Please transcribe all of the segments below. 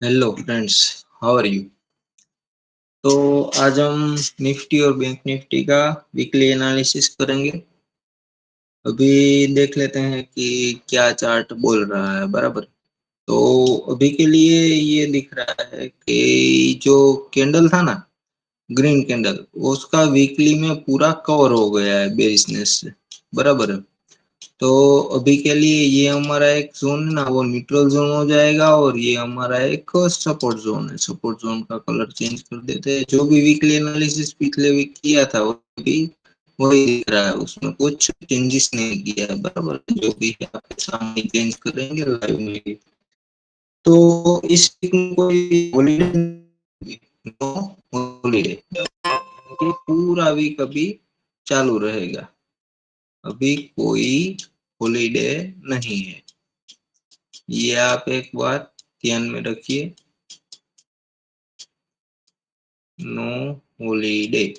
Hello friends, how are you. तो आज हम निफ्टी और बैंक निफ्टी का वीकली एनालिसिस करेंगे। अभी देख लेते हैं कि क्या चार्ट बोल रहा है। बराबर। तो अभी के लिए ये दिख रहा है कि जो कैंडल था ना, ग्रीन कैंडल, उसका वीकली में पूरा कवर हो गया है बेरिशनेस से। बराबर है। तो अभी के लिए ये हमारा एक जोन है ना, वो न्यूट्रल जोन हो जाएगा और ये हमारा एक सपोर्ट जोन है। सपोर्ट जोन का कलर चेंज कर देते हैं। जो भी वीकली एनालिसिस पिछले वीक किया था वो भी वही दिख रहा है, उसमें कुछ चेंजेस नहीं किया है। बराबर। जो भी है आपके सामने चेंज करेंगे लाइव में भी। तो इस वीक में कोई हॉलीडे, नो हॉलीडे, पूरा वीक अभी चालू रहेगा। अभी कोई हॉलीडे नहीं है। ये आप एक बात ध्यान में रखिए। No holiday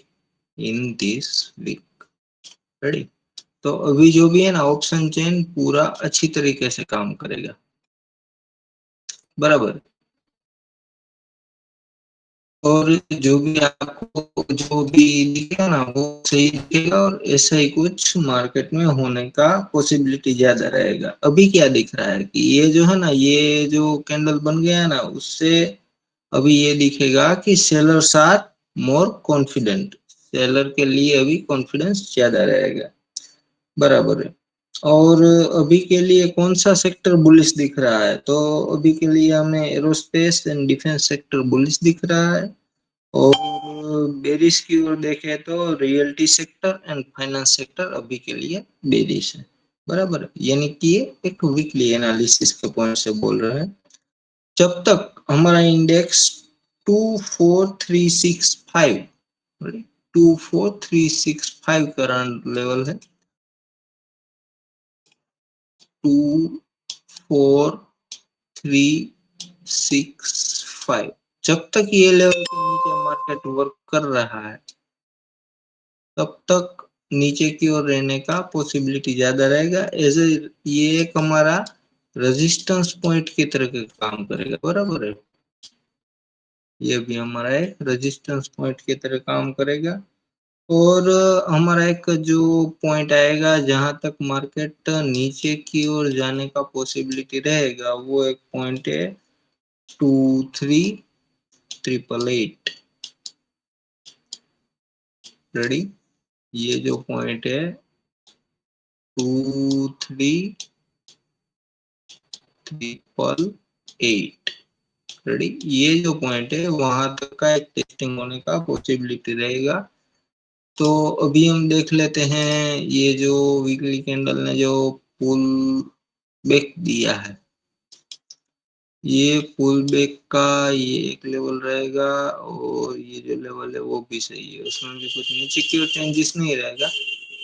in this week. Ready. तो अभी जो भी है ना, ऑप्शन चेन पूरा अच्छी तरीके से काम करेगा। बराबर। और जो भी आपको जो भी दिखेगा ना वो सही दिखेगा, और ऐसा ही कुछ मार्केट में होने का पॉसिबिलिटी ज्यादा रहेगा। अभी क्या दिख रहा है कि ये जो है ना, ये जो कैंडल बन गया है ना, उससे अभी ये दिखेगा कि sellers are more confident. Seller के लिए अभी कॉन्फिडेंस ज्यादा रहेगा। बराबर है। और अभी के लिए कौन सा सेक्टर बुलिश दिख रहा है, तो अभी के लिए हमें aerospace and defence sector bullish दिख रहा है। और बेरिश की ओर देखें तो realty sector and finance sector अभी के लिए बेरिश है। बराबर है। यानी कि ये एक वीकली एनालिसिस के पॉइंट से बोल रहे हैं। जब तक हमारा इंडेक्स 24,365, 24,365 करंट लेवल है। 24,365, जब तक ये लेवल के नीचे मार्केट वर्क कर रहा है तब तक नीचे की ओर रहने का पॉसिबिलिटी ज्यादा रहेगा। एज ए ये एक हमारा रेजिस्टेंस पॉइंट की तरह का काम करेगा। बराबर है। ये भी हमारा एक रेजिस्टेंस पॉइंट की तरह काम करेगा। और हमारा एक जो पॉइंट आएगा जहां तक मार्केट नीचे की ओर जाने का पॉसिबिलिटी रहेगा, वो एक पॉइंट है 23,888। रेडी। ये जो पॉइंट है 23,888। रेडी। ये जो पॉइंट है वहां तक का एक टेस्टिंग होने का पॉसिबिलिटी रहेगा। तो अभी हम देख लेते हैं ये जो वीकली कैंडल ने जो पुल बैक दिया है, ये पुल बैक का ये एक लेवल रहेगा। और ये जो लेवल है वो भी सही है, उसमें भी कुछ नीचे की ओर चेंजेस नहीं रहेगा।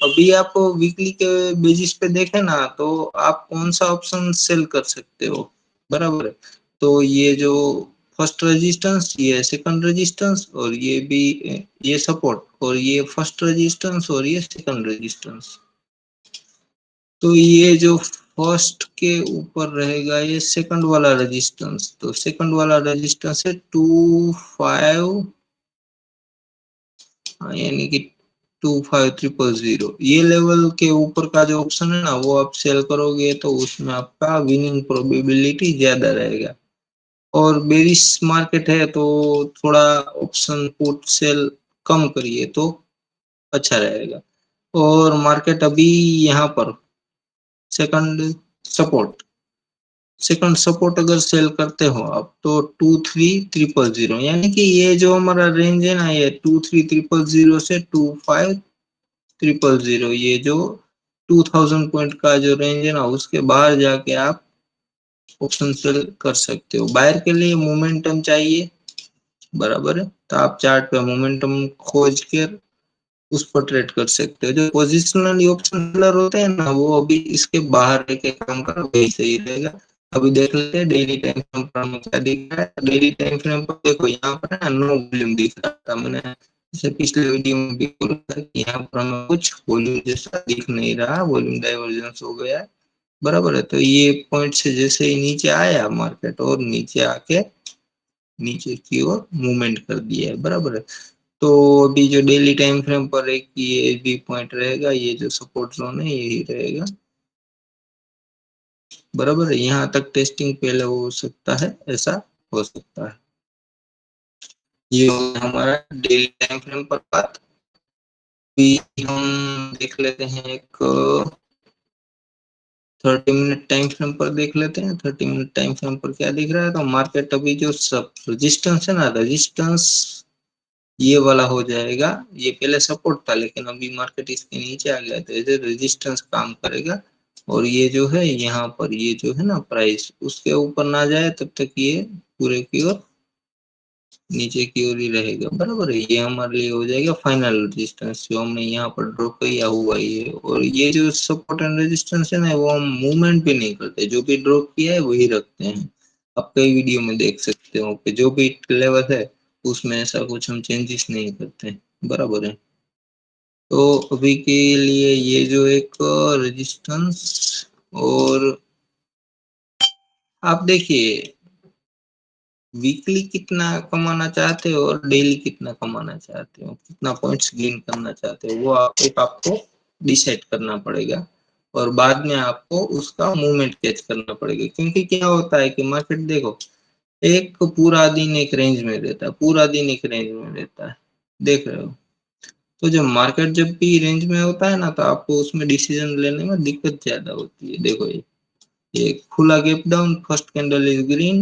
अभी आप वीकली के बेसिस पे देखें ना, तो आप कौन सा ऑप्शन सेल कर सकते हो। बराबर है। तो ये जो फर्स्ट रेजिस्टेंस, ये सेकंड रेजिस्टेंस, और ये भी ये सपोर्ट, और ये फर्स्ट रेजिस्टेंस और ये सेकंड रेजिस्टेंस। तो ये जो फर्स्ट के ऊपर रहेगा ये सेकंड वाला रेजिस्टेंस। तो सेकंड वाला रेजिस्टेंस है 25, यानी कि 25,000। ये लेवल के ऊपर का जो ऑप्शन है ना, वो आप सेल करोगे तो उसमें आपका विनिंग प्रोबेबिलिटी ज्यादा रहेगा। और बेरिश मार्केट है तो थोड़ा ऑप्शन पुट सेल कम करिए तो अच्छा रहेगा। और मार्केट अभी यहाँ पर सेकंड सपोर्ट, सेकंड सपोर्ट अगर सेल करते हो आप तो 23,000, यानी कि ये जो हमारा रेंज है ना, ये 23,000 से 25,000, ये जो 2000 पॉइंट का जो रेंज है ना, उसके बाहर जाके आप ऑप्शन सेल कर सकते हो। बायर के लिए मोमेंटम चाहिए। बराबर है। तो आप चार्ट पे मोमेंटम खोज कर उस पर ट्रेड कर सकते हो। जो पोजिशनल ऑप्शन सेलर होते हैं ना, वो अभी इसके बाहर रह के काम कर, वही सही रहेगा। अभी देख लेते हैं डेली टाइम फ्रेम पर हमें क्या दिख रहा है। डेली टाइम फ्रेम पर देखो, यहाँ पर ना नो वॉल्यूम दिख रहा था। मैंने जैसे पिछले वीडियो में भी बोला था कि यहाँ पर हमें कुछ वॉल्यूम जैसा दिख नहीं रहा, वॉल्यूम डाइवर्जेंस हो गया है। बराबर है। तो ये पॉइंट से जैसे ही नीचे आया मार्केट, और नीचे आके नीचे की ओर मूवमेंट कर दिया है, बराबर है। तो अभी जो डेली टाइम फ्रेम पर एक ये भी पॉइंट रहेगा, ये जो सपोर्ट जोन है यही रहेगा, बराबर है। यहाँ तक टेस्टिंग पहले हो सकता है, ऐसा हो सकता है। ये हो गया हमारा डेली टाइम फ्रेम पर बात। अभी हम देख लेते हैं एक 30 मिनट टाइम फ्रेम पर देख लेते हैं। 30 मिनट टाइम फ्रेम पर क्या दिख रहा है, तो मार्केट अभी जो सब रेजिस्टेंस है ना, रेजिस्टेंस ये वाला हो जाएगा। ये पहले सपोर्ट था, लेकिन अभी मार्केट इसके नीचे आ गया, तो इधर रेजिस्टेंस काम करेगा। और ये जो है यहाँ पर ये जो है ना प्राइस, उसके ऊपर ना जाए तब तक ये पूरे की ओर नीचे की ओर ही रहेगा, बराबर है। ये हमारे लिए हो जाएगा फाइनल रेजिस्टेंस, जो हमने यहाँ पर ड्रॉ किया हुआ ही है। और ये जो सपोर्ट एंड रेजिस्टेंस है ना, वो हम मूवमेंट भी नहीं करते, जो भी ड्रॉ किया है वही रखते हैं। आप कई वीडियो में देख सकते हो कि जो भी लेवल है उसमें ऐसा कुछ हम चेंजेस नहीं करते, बराबर है। तो अभी के लिए ये जो एक रेजिस्टेंस, और आप देखिए वीकली कितना कमाना चाहते हो और डेली कितना कमाना चाहते हो, कितना पॉइंट्स गेन करना चाहते हो, वो आपको डिसाइड करना पड़ेगा। और बाद में आपको उसका मूवमेंट कैच करना पड़ेगा, क्योंकि क्या होता है कि मार्केट देखो, एक पूरा दिन एक रेंज में रहता है, पूरा दिन एक रेंज में रहता है, देख रहे हो। तो जब मार्केट जब भी रेंज में होता है ना, तो आपको उसमें डिसीजन लेने में दिक्कत ज्यादा होती है। देखो ये खुला gap down, first candle is green,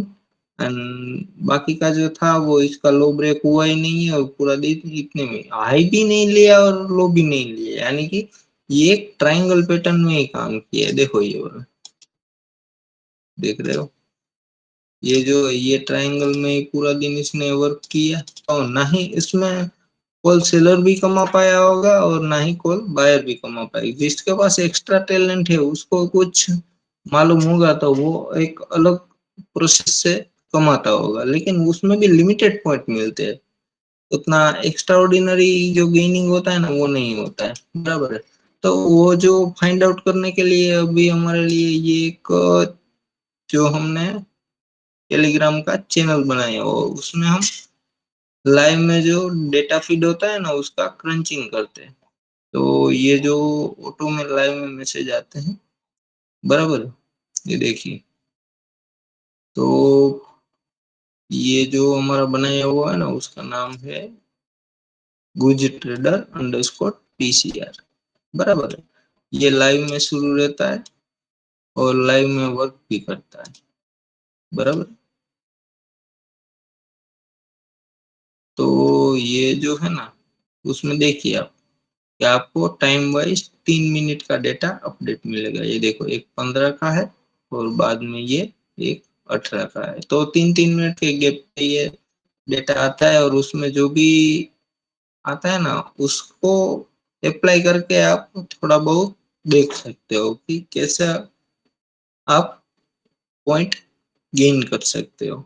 and बाकी का जो था वो इसका लो ब्रेक हुआ ही नहीं है, और पूरा दिन इतने में हाई भी नहीं लिया और लो भी नहीं लिया, यानी कि ये एक ट्रायंगल पैटर्न में ही काम किया है। देखो ये वाला, देख रहे हो, ये जो ये ट्रायंगल में ही पूरा दिन इसने वर्क किया, और ना ही इसमें कॉल सेलर भी कमा पाया होगा और ना ही कॉल बायर भी कमा पाएगी। जिसके पास एक्स्ट्रा टैलेंट है उसको कुछ मालूम होगा तो वो एक अलग प्रोसेस से कमाता होगा, लेकिन उसमें भी लिमिटेड पॉइंट मिलते हैं। उतना एक्स्ट्रा ऑर्डिनरी जो गेनिंग होता है ना, वो नहीं होता है, बराबर है। तो वो जो फाइंड आउट करने के लिए अभी हमारे लिए ये एक जो हमने टेलीग्राम का चैनल बनाया हो, उसमें हम लाइव में जो डेटा फीड होता है ना उसका क्रंचिंग करते हैं। तो ये जो ऑटो में लाइव में मैसेज आते हैं, बराबर, ये देखिए। तो ये जो हमारा बनाया हुआ है ना, उसका नाम है गुज ट्रेडर अंडरस्कोर पीसीआर, बराबर है। ये लाइव में शुरू रहता है और लाइव में वर्क भी करता है, बराबर। तो ये जो है ना, उसमें देखिए आप कि आपको टाइम वाइज 3 मिनट का डेटा अपडेट मिलेगा। ये देखो, एक 15 का है और बाद में ये एक 18 का है। तो 3-3 मिनट के गैप पे ये डेटा आता है, और उसमें जो भी आता है ना उसको अप्लाई करके आप थोड़ा बहुत देख सकते हो कि कैसा आप पॉइंट गेन कर सकते हो।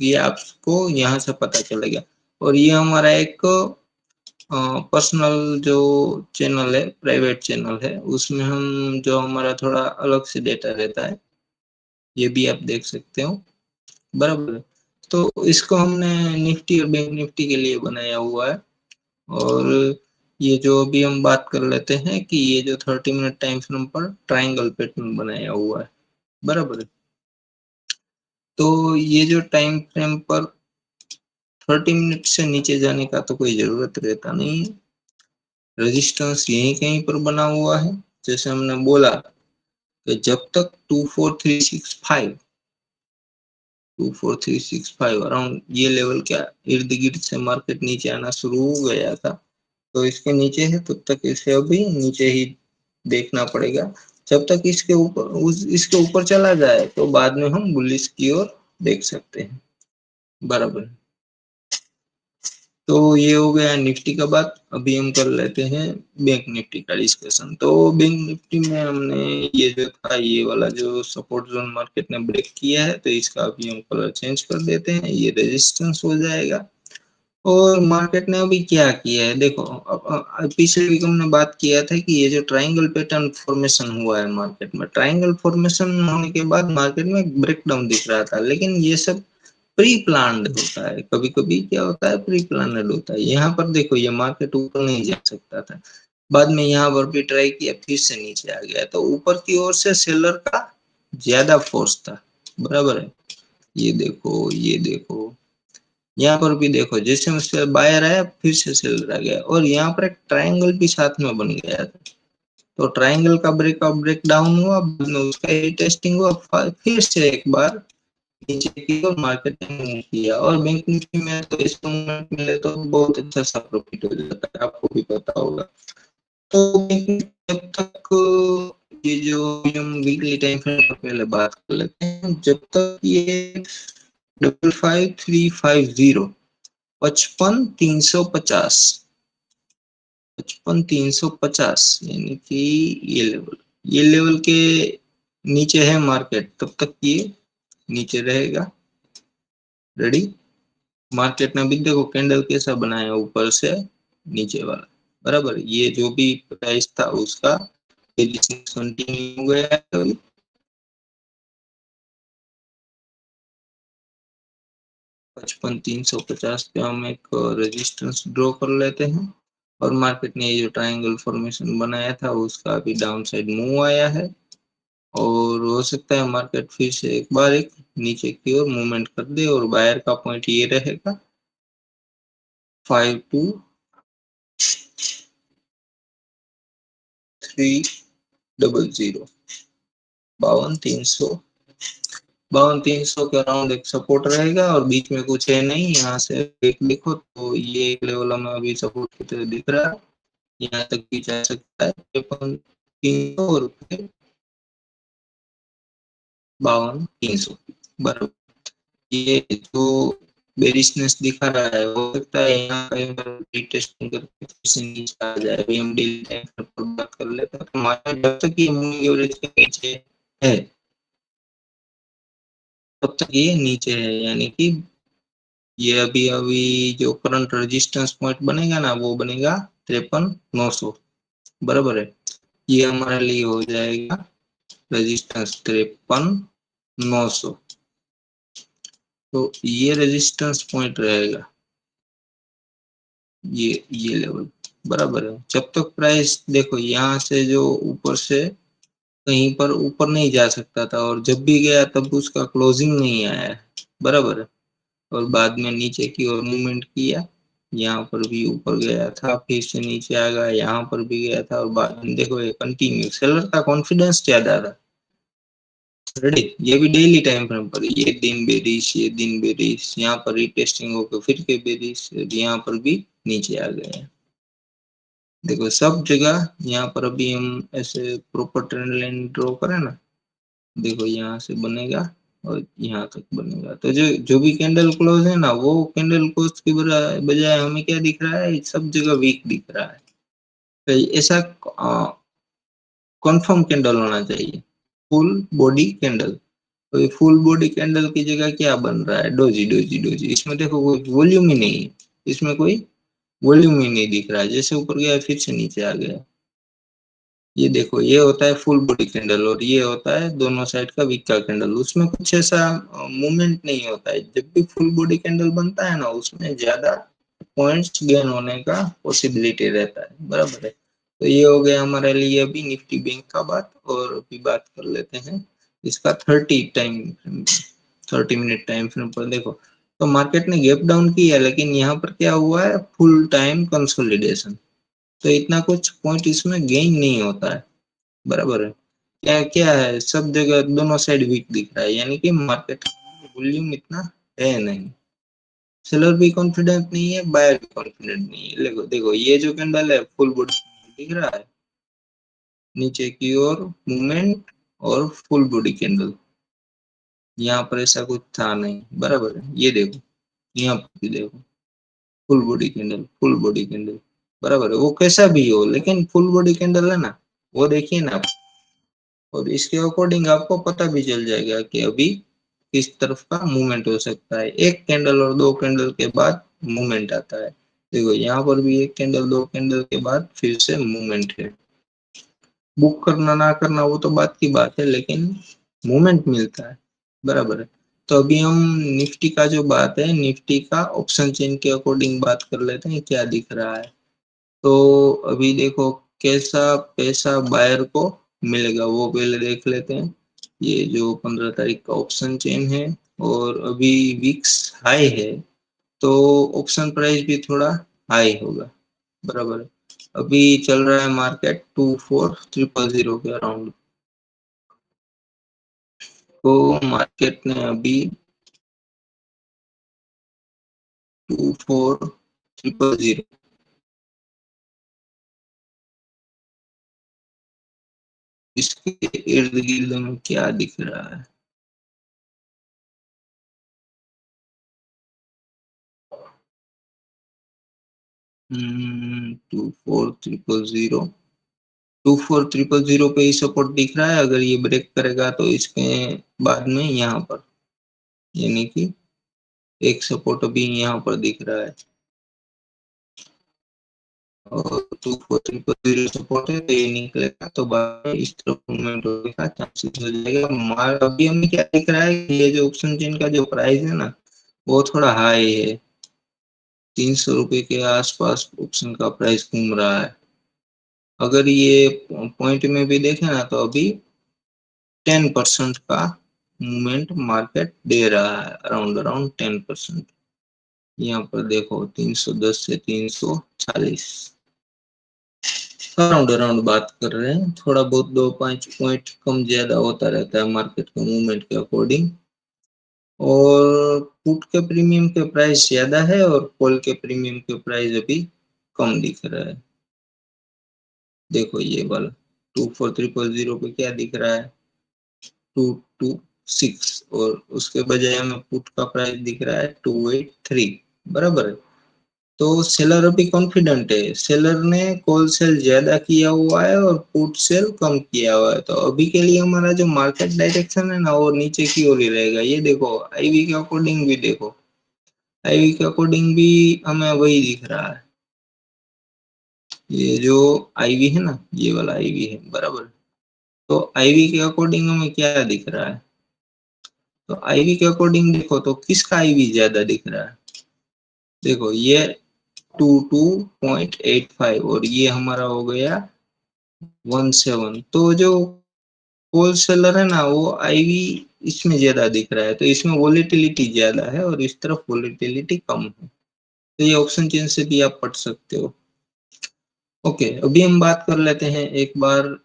ये आपको यहाँ से पता चलेगा। और ये हमारा एक पर्सनल जो चैनल है, प्राइवेट चैनल है, उसमें हम जो हमारा थोड़ा अलग से डेटा रहता है, ये भी आप देख सकते हो, बराबर है। तो इसको हमने निफ्टी और बैंक निफ्टी के लिए बनाया हुआ है। और ये जो अभी हम बात कर लेते हैं कि ये जो 30 मिनट टाइम फ्रेम पर ट्राइंगल पैटर्न बनाया हुआ है, बराबर है। तो ये जो टाइम फ्रेम पर 30 मिनट से नीचे जाने का तो कोई जरूरत रहता नहीं है, रेजिस्टेंस यहीं कहीं पर बना हुआ है। जैसे हमने बोला कि जब तक 24365 अराउंड ये लेवल क्या इर्द गिर्द से मार्केट नीचे आना शुरू हो गया था, तो इसके नीचे है तब तक इसे अभी नीचे ही देखना पड़ेगा। जब तक इसके ऊपर इसके ऊपर चला जाए तो बाद में हम बुलिश की ओर देख सकते हैं, बराबर। तो ये हो गया निफ्टी का बात। अभी हम कर लेते हैं बैंक निफ्टी का डिस्कशन। तो बैंक निफ्टी में हमने ये जो था, ये वाला जो सपोर्ट जोन मार्केट ने ब्रेक किया है, तो इसका अभी हम कलर चेंज कर देते हैं, ये रेजिस्टेंस हो जाएगा। और मार्केट ने अभी क्या किया है देखो, पिछले वीक हमने बात किया था कि ये जो ट्रायंगल पैटर्न फॉर्मेशन हुआ है मार्केट में, ट्रायंगल फॉर्मेशन होने के बाद मार्केट में ब्रेकडाउन दिख रहा था, लेकिन ये सब प्री प्लान्ड होता है, कभी कभी क्या होता है प्री प्लान्ड होता है। यहाँ पर देखो ये मार्केट ऊपर नहीं जा सकता था, बाद में यहाँ पर भी ट्राई किया, फिर से नीचे आ गया, तो ऊपर की ओर से सेलर का ज्यादा फोर्स था, बराबर है। ये देखो, ये देखो, यहाँ पर भी देखो, जैसे उससे बायर आया फिर से सेलर आ गया, और यहाँ पर एक ट्रायंगल भी साथ में बन गया था। तो ट्रायंगल का ब्रेकअप ब्रेक डाउन हुआ, बाद में उसका टेस्टिंग हुआ, फिर से एक बार नीचे की ओर मार्केट ने मूव किया, और बैंक निफ्टी में तो इस मूवमेंट मिले तो बहुत अच्छा सा प्रॉफिट हो जाता है, आपको भी पता होगा। तो जब तक ये जो हम वीकली टाइम फ्रेम पर पहले बात कर लेते हैं, जब तक ये 55350, 55,350, 55,350 यानी कि ये लेवल के नीचे है मार्केट, तब तक ये नीचे रहेगा। रेडी। मार्केट ने भी देखो कैंडल कैसा बनाया, ऊपर से नीचे वाला, बराबर। ये जो भी प्राइस था उसका कंटिन्यू हो गया है। 55,350 पे हम एक रेजिस्टेंस ड्रॉ कर लेते हैं, और मार्केट ने ये जो ट्रायंगल फॉर्मेशन बनाया था उसका भी डाउन साइड मूव आया है, और हो सकता है मार्केट फिर से एक बार एक नीचे की ओर मूवमेंट कर दे, और बायर का पॉइंट ये रहेगा 52,300, 52,300 के अराउंड एक सपोर्ट रहेगा, और बीच में कुछ है नहीं। यहाँ से एक देखो तो ये एक लेवल हमें अभी सपोर्ट की तरह दिख रहा है, यहाँ तक भी जा सकता है 5300 और फिर 52,300, बराबर। ये जो बेरिशनेस दिखा रहा है, हो सकता है यहाँ कहीं पर रीटेस्टिंग करके फिर से नीचे आ जाए। अभी हम डेली टाइम पर बात कर लेते हैं, तो मार्केट जब तक ये मूविंग एवरेज के नीचे है तब तक ये नीचे है, यानी कि ये अभी अभी जो करंट रेजिस्टेंस पॉइंट बनेगा ना, वो बनेगा 53,900, बराबर है। ये हमारे लिए हो जाएगा रेजिस्टेंस 53,900, तो ये रेजिस्टेंस पॉइंट रहेगा, ये लेवल, बराबर है। जब तक प्राइस देखो यहाँ से जो ऊपर से कहीं पर ऊपर नहीं जा सकता था, और जब भी गया तब उसका क्लोजिंग नहीं आया है, बराबर है। और बाद में नीचे की ओर मूवमेंट किया, यहाँ पर भी ऊपर गया था, फिर से नीचे आ गया, यहाँ पर भी गया था, और बाद में देखो ये कंटिन्यू, सेलर का कॉन्फिडेंस ज्यादा था। रेडी। ये भी डेली टाइम फ्रेम पर, ये दिन बेरिश, ये दिन बेरिश, यहाँ पर रीटेस्टिंग होकर फिर के बेरिश, यहाँ पर भी नीचे आ गए हैं। देखो सब जगह यहाँ पर अभी हम ऐसे प्रॉपर ट्रेंड लाइन ड्रॉ करें ना, देखो यहाँ से बनेगा और यहाँ तक बनेगा, तो जो जो भी कैंडल क्लोज है ना, वो कैंडल क्लोज की बजाय हमें क्या दिख रहा है, सब जगह वीक दिख रहा है। तो ऐसा कंफर्म कैंडल होना चाहिए, फुल बॉडी कैंडल। तो ये फुल बॉडी कैंडल की जगह क्या बन रहा है, डोजी डोजी डोजी। इसमें देखो कोई वॉल्यूम ही नहीं है, इसमें कोई वॉल्यूम ही नहीं दिख रहा है, जैसे ऊपर गया फिर से नीचे आ गया। ये देखो, ये होता है फुल बॉडी कैंडल, और ये होता है दोनों साइड का वीक का कैंडल, उसमें कुछ ऐसा मूवमेंट नहीं होता है। जब भी फुल बॉडी कैंडल बनता है ना, उसमें ज्यादा पॉइंट्स गेन होने का पॉसिबिलिटी रहता है, बराबर है। तो ये हो गया हमारे लिए अभी निफ्टी बैंक का बात, और अभी बात कर लेते हैं इसका 30 मिनट टाइम फ्रेम पर। देखो तो मार्केट ने गैप डाउन किया, लेकिन यहाँ पर क्या हुआ है, फुल टाइम कंसोलिडेशन, तो इतना कुछ पॉइंट इसमें गेन नहीं होता है, बराबर है। क्या क्या है, सब जगह दोनों साइड वीक दिख रहा है, यानी कि मार्केट वॉल्यूम इतना है नहीं, सेलर भी कॉन्फिडेंट नहीं है, बायर भी कॉन्फिडेंट नहीं है। देखो देखो ये जो कैंडल है फुल बॉडी दिख रहा है, नीचे की ओर मूवमेंट और फुल बॉडी कैंडल, यहाँ पर ऐसा कुछ था नहीं, बराबर है। ये देखो, यहाँ पर भी देखो, full body candle, full body candle, बराबर है। वो कैसा भी हो, लेकिन फुल बॉडी कैंडल है ना, वो देखिए ना, और इसके अकॉर्डिंग आपको पता भी चल जाएगा कि अभी किस तरफ का मूवमेंट हो सकता है। एक कैंडल और दो कैंडल के बाद मूवमेंट आता है। देखो यहाँ पर भी एक कैंडल दो कैंडल के बाद फिर से मूवमेंट है। बुक करना ना करना वो तो बात की बात है, लेकिन मूवमेंट मिलता है, बराबर है। तो अभी हम निफ्टी का जो बात है, निफ्टी का ऑप्शन चेन के अकॉर्डिंग बात कर लेते हैं क्या दिख रहा है। तो अभी देखो कैसा पैसा बायर को मिलेगा वो पहले देख लेते हैं। ये जो 15 तारीख का ऑप्शन चेन है और अभी विक्स हाई है, तो ऑप्शन प्राइस भी थोड़ा हाई होगा, बराबर है। अभी चल रहा है मार्केट 24,000 के अराउंड। तो मार्केट ने अभी 24,000, इसके इर्द गिर्द में क्या दिख रहा है। 24,000, 24,000 पे ही सपोर्ट दिख रहा है। अगर ये ब्रेक करेगा तो इसके बाद में यहाँ पर, यानी कि एक सपोर्ट अभी यहाँ पर दिख रहा है और 24,000 सपोर्ट है, तो ये निकलेगा तो बाद में इस तरफ मूवमेंट होने का चांसेस हो जाएगा। अभी हमें क्या दिख रहा है, ये जो ऑप्शन चेन का जो प्राइस है ना, वो थोड़ा हाई है। 300 रुपये के आसपास ऑप्शन का प्राइस घूम रहा है। अगर ये पॉइंट में भी देखें ना, तो अभी 10% का मूवमेंट मार्केट दे रहा है, अराउंड अराउंड 10%। यहाँ पर देखो 310 से 340, अराउंड अराउंड बात कर रहे हैं। थोड़ा बहुत 2-5 पॉइंट कम ज्यादा होता रहता है मार्केट के मूवमेंट के अकॉर्डिंग। और पुट के प्रीमियम के प्राइस ज्यादा है और कॉल के प्रीमियम के प्राइस अभी कम दिख रहा है। देखो ये वाला 24,000 पे क्या दिख रहा है, 226, और उसके बजाय हमें पुट का प्राइस दिख रहा है 283, बराबर है। तो सेलर अभी कॉन्फिडेंट है, सेलर ने कॉल सेल ज्यादा किया हुआ है और पुट सेल कम किया हुआ है। तो अभी के लिए हमारा जो मार्केट डायरेक्शन है ना, वो नीचे की ओर ही रहेगा। ये देखो आईवी के अकॉर्डिंग भी देखो, आईवी के अकॉर्डिंग भी हमें वही दिख रहा है। ये जो आईवी है ना, ये वाला आईवी है, बराबर। तो आईवी के अकॉर्डिंग हमें क्या दिख रहा है, तो आईवी के अकॉर्डिंग देखो तो किसका आईवी ज्यादा दिख रहा है। देखो ये 22.85 और ये हमारा हो गया 17। तो जो होलसेलर है ना, वो आईवी इसमें ज्यादा दिख रहा है, तो इसमें वोलेटिलिटी ज्यादा है और इस तरफ वोलेटिलिटी कम है। तो ये ऑप्शन चेन से भी आप पढ़ सकते हो। ओके, अभी हम बात कर लेते हैं एक बार,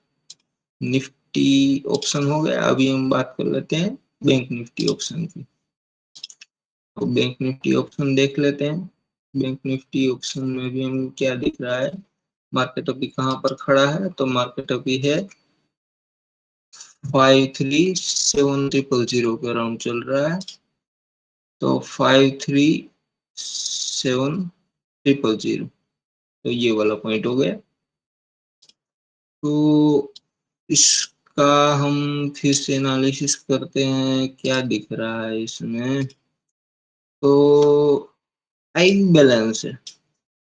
निफ्टी ऑप्शन हो गया, अभी हम बात कर लेते हैं बैंक निफ्टी ऑप्शन की। तो बैंक निफ्टी ऑप्शन देख लेते हैं। बैंक निफ्टी ऑप्शन में भी हम क्या दिख रहा है, मार्केट अभी कहाँ पर खड़ा है, तो मार्केट अभी है 53,700 के अराउंड चल रहा है। तो 53,700, तो ये वाला पॉइंट हो गया। तो इसका हम फिर से एनालिसिस करते हैं क्या दिख रहा है इसमें। तो आई बैलेंस है,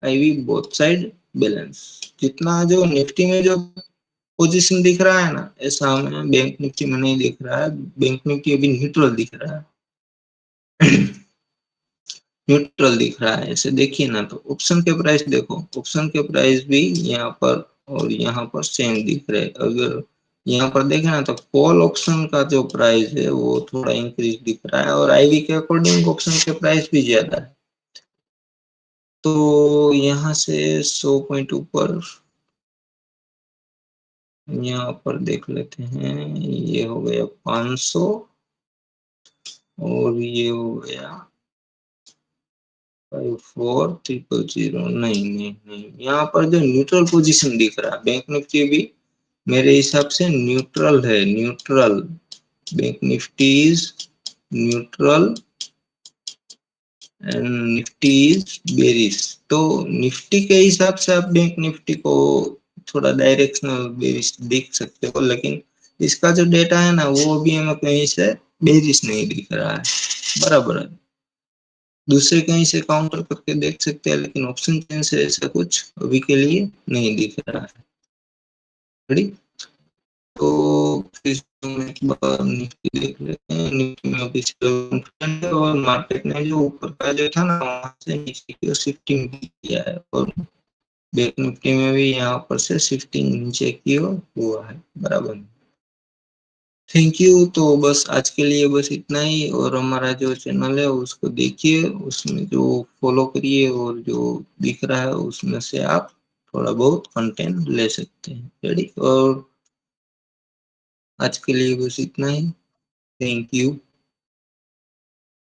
आईवी बोथ साइड बैलेंस। जितना जो निफ्टी में जो पोजीशन दिख रहा है ना, ऐसा हमें बैंक निफ्टी में नहीं दिख रहा है। बैंक निफ्टी अभी न्यूट्रल दिख रहा है। न्यूट्रल दिख रहा है, ऐसे देखिए ना। तो ऑप्शन के प्राइस देखो, ऑप्शन के प्राइस भी यहाँ पर और यहाँ पर सेम दिख रहे हैं। अगर यहाँ पर देखें ना, तो कॉल ऑप्शन का जो प्राइस है वो थोड़ा इंक्रीज दिख रहा है और आईवी के अकॉर्डिंग ऑप्शन के प्राइस भी ज्यादा है। तो यहाँ से 100 पॉइंट ऊपर यहाँ पर देख लेते हैं। ये हो गया 500 और ये हो गया 54,000। नहीं नहीं नहीं, यहाँ पर जो न्यूट्रल पोजीशन दिख रहा है, बैंक निफ्टी भी मेरे हिसाब से न्यूट्रल है, neutral. Bank Nifty is neutral and Nifty is bearish. तो निफ्टी के हिसाब से आप बैंक निफ्टी को थोड़ा डायरेक्शनल बेरिश देख सकते हो, लेकिन इसका जो डेटा है ना, वो भी हमें कहीं से बेरिश नहीं दिख रहा है, बराबर है। दूसरे कहीं से काउंटर करके देख सकते हैं, लेकिन ऑप्शन चेन से ऐसा कुछ अभी के लिए नहीं दिख रहा है। Ready? तो हम एक बार निफ्टी देख लेते हैं। निफ्टी में अभी और मार्केट ने जो ऊपर का जो था ना, वहाँ से नीचे की ओर शिफ्टिंग किया है, और बैंक निफ्टी में भी यहाँ पर से शिफ्टिंग नीचे की ओर हुआ है, बराबर। Thank you. तो बस आज के लिए बस इतना ही, और हमारा जो चैनल है उसको देखिए, उसमें जो फॉलो करिए, और जो दिख रहा है उसमें से आप थोड़ा बहुत कंटेंट ले सकते हैं। रेडी। और आज के लिए बस इतना ही। Thank you.